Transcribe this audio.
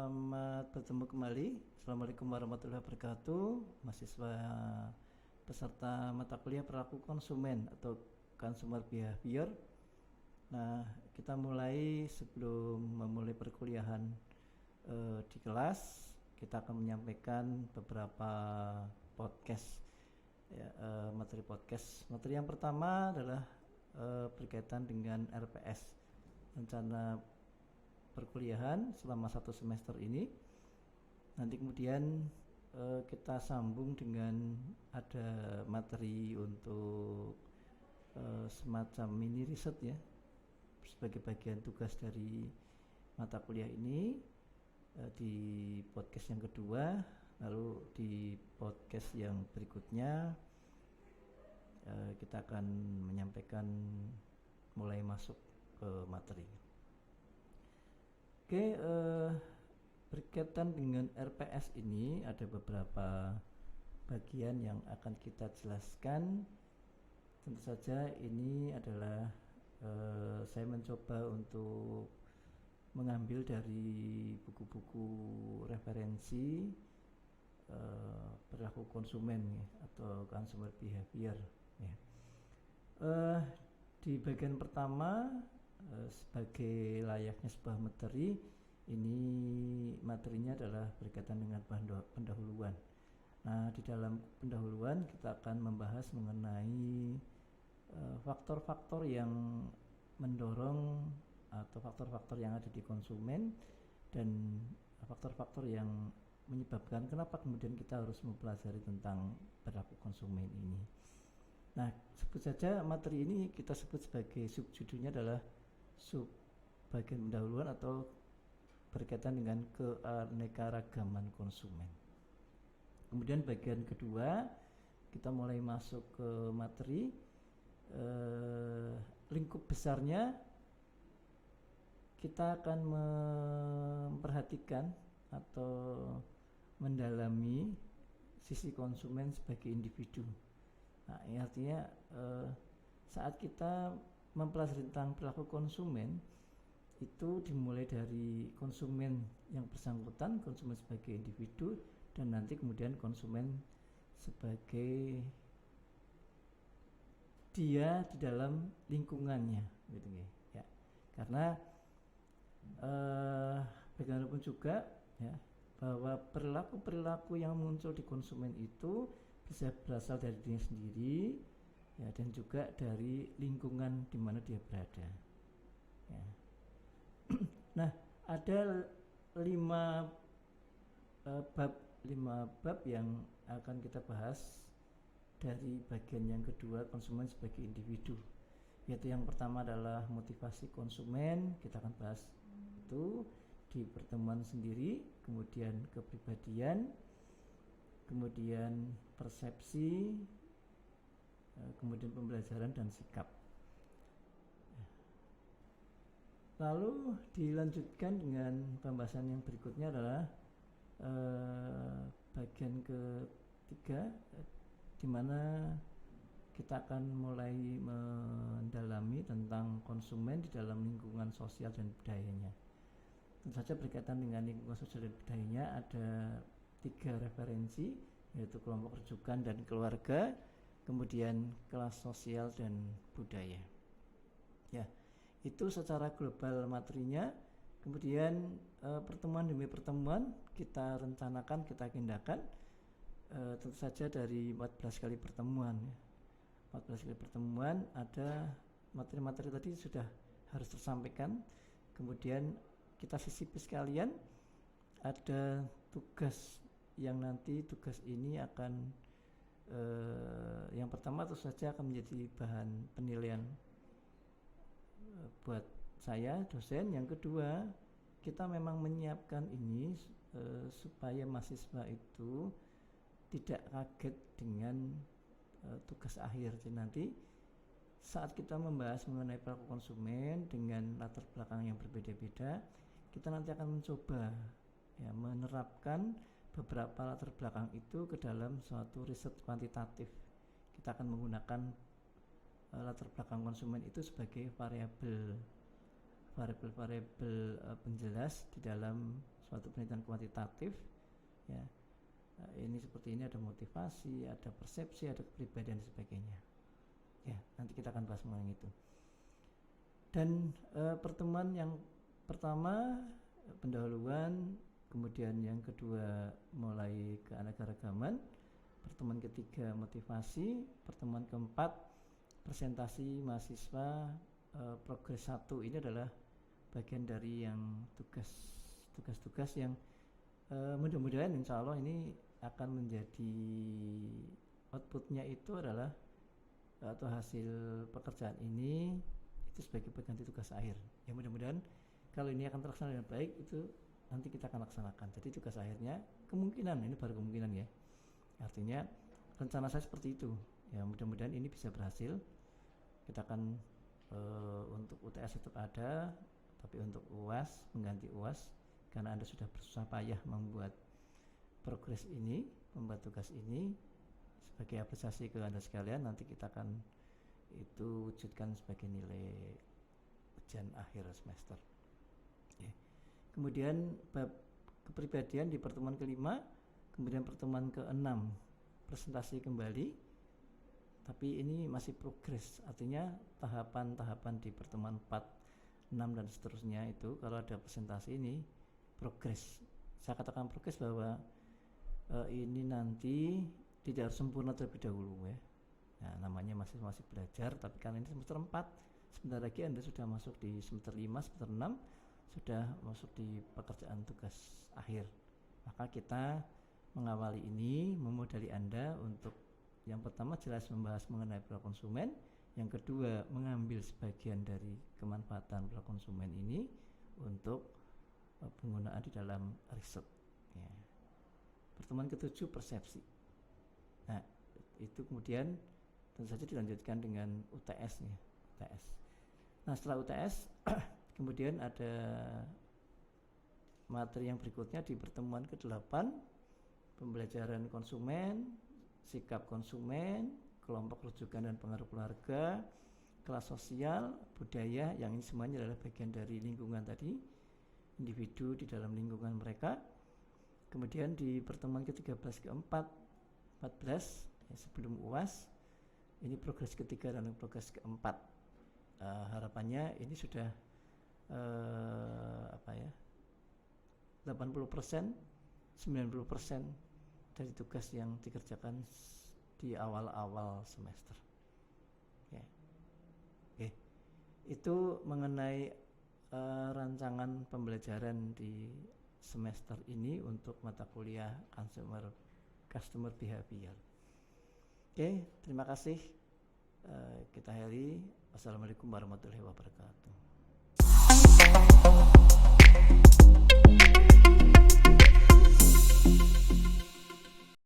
Selamat bertemu kembali. Assalamualaikum warahmatullahi wabarakatuh. Mahasiswa peserta mata kuliah perilaku konsumen atau consumer behavior. Nah, kita mulai sebelum memulai perkuliahan di kelas, kita akan menyampaikan beberapa podcast, ya, materi podcast. Materi yang pertama adalah berkaitan dengan RPS, rencana perkuliahan selama 1 semester ini. Nanti kemudian kita sambung dengan ada materi untuk semacam mini riset, ya, sebagai bagian tugas dari mata kuliah ini di podcast yang kedua. Lalu di podcast yang berikutnya kita akan menyampaikan mulai masuk ke materi. Oke, berkaitan dengan RPS ini ada beberapa bagian yang akan kita jelaskan. Tentu saja ini adalah saya mencoba untuk mengambil dari buku-buku referensi perilaku konsumen, ya, atau consumer behavior, ya. Di bagian pertama, sebagai layaknya sebuah materi, ini materinya adalah berkaitan dengan pendahuluan. Nah, di dalam pendahuluan kita akan membahas mengenai faktor-faktor yang mendorong atau faktor-faktor yang ada di konsumen dan faktor-faktor yang menyebabkan kenapa kemudian kita harus mempelajari tentang perilaku konsumen ini. Nah, sebut saja materi ini kita sebut sebagai subjudulnya adalah sub bagian pendahuluan atau berkaitan dengan keanekaragaman konsumen. Kemudian bagian kedua kita mulai masuk ke materi. Lingkup besarnya kita akan memperhatikan atau mendalami sisi konsumen sebagai individu. Nah, ini artinya saat kita mempelajari tentang perilaku konsumen, itu dimulai dari konsumen yang bersangkutan, konsumen sebagai individu, dan nanti kemudian konsumen sebagai dia di dalam lingkungannya, gitu ya. Karena bagaimanapun juga, ya, bahwa perilaku yang muncul di konsumen itu bisa berasal dari dirinya sendiri, ya, dan juga dari lingkungan di mana dia berada, ya. Nah, ada 5 bab yang akan kita bahas dari bagian yang kedua, konsumen sebagai individu, yaitu yang pertama adalah motivasi konsumen. Kita akan bahas itu di pertemuan sendiri, kemudian kepribadian, kemudian persepsi, kemudian pembelajaran dan sikap. Lalu dilanjutkan dengan pembahasan yang berikutnya adalah bagian ketiga, di mana kita akan mulai mendalami tentang konsumen di dalam lingkungan sosial dan budayanya. Tentu saja berkaitan dengan lingkungan sosial dan budayanya ada 3 referensi, yaitu kelompok rujukan dan keluarga, kemudian kelas sosial dan budaya, ya. Itu secara global materinya. Kemudian pertemuan demi pertemuan kita rencanakan, kita agendakan, tentu saja dari 14 kali pertemuan, ya. 14 kali pertemuan ada materi-materi tadi sudah harus tersampaikan. Kemudian kita sisipi sekalian, ada tugas yang nanti tugas ini akan yang pertama tentu saja akan menjadi bahan penilaian buat saya, dosen. Yang kedua, kita memang menyiapkan ini supaya mahasiswa itu tidak kaget dengan tugas akhir. Jadi nanti saat kita membahas mengenai perilaku konsumen dengan latar belakang yang berbeda-beda, kita nanti akan mencoba, ya, menerapkan beberapa latar belakang itu ke dalam suatu riset kuantitatif. Kita akan menggunakan latar belakang konsumen itu sebagai variabel penjelas di dalam suatu penelitian kuantitatif, ya. Ini seperti ini, ada motivasi, ada persepsi, ada kepribadian dan sebagainya. Ya, nanti kita akan bahas mengenai itu. Dan pertemuan yang pertama pendahuluan, kemudian yang kedua mulai keanekaragaman, pertemuan ketiga motivasi, pertemuan keempat presentasi mahasiswa progres 1. Ini adalah bagian dari yang tugas-tugas yang mudah-mudahan insya Allah ini akan menjadi outputnya itu adalah atau hasil pekerjaan ini itu sebagai pengganti tugas akhir. Ya mudah-mudahan kalau ini akan terlaksana dengan baik, itu nanti kita akan laksanakan. Jadi tugas akhirnya kemungkinan, ini baru kemungkinan ya. Artinya rencana saya seperti itu. Ya mudah-mudahan ini bisa berhasil. Kita akan untuk UTS tetap ada, tapi untuk UAS mengganti UAS karena Anda sudah bersusah payah membuat progres ini, membuat tugas ini sebagai apresiasi ke Anda sekalian. Nanti kita akan itu wujudkan sebagai nilai ujian akhir semester. Ya. Kemudian bab kepribadian di pertemuan kelima, kemudian pertemuan keenam presentasi kembali, tapi ini masih progres, artinya tahapan-tahapan di pertemuan 4, 6 dan seterusnya itu kalau ada presentasi ini progres. Saya katakan progres bahwa ini nanti tidak harus sempurna terlebih dahulu ya. Nah, namanya masih belajar, tapi kan ini semester 4, sebentar lagi Anda sudah masuk di semester 5, semester 6, sudah masuk di pekerjaan tugas akhir. Maka kita mengawali ini memodali Anda untuk yang pertama jelas membahas mengenai perilaku konsumen, yang kedua mengambil sebagian dari kemanfaatan perilaku konsumen ini untuk penggunaan di dalam riset ya. Pertemuan ke-7 persepsi. Nah, itu kemudian tentu saja dilanjutkan dengan UTS ya, UTS. Nah, setelah UTS kemudian ada materi yang berikutnya di pertemuan ke-8, pembelajaran konsumen, sikap konsumen, kelompok rujukan dan pengaruh keluarga, kelas sosial, budaya, yang ini semuanya adalah bagian dari lingkungan tadi, individu di dalam lingkungan mereka. Kemudian di pertemuan ke-13, ke-4, 14 ya, sebelum UAS, ini progres ketiga dan progres keempat. Harapannya ini sudah 80%, 90% dari tugas yang dikerjakan di awal-awal semester. Ya. Oke. Itu mengenai rancangan pembelajaran di semester ini untuk mata kuliah customer behavior. Oke, terima kasih. Kita akhiri. Wassalamualaikum warahmatullahi wabarakatuh.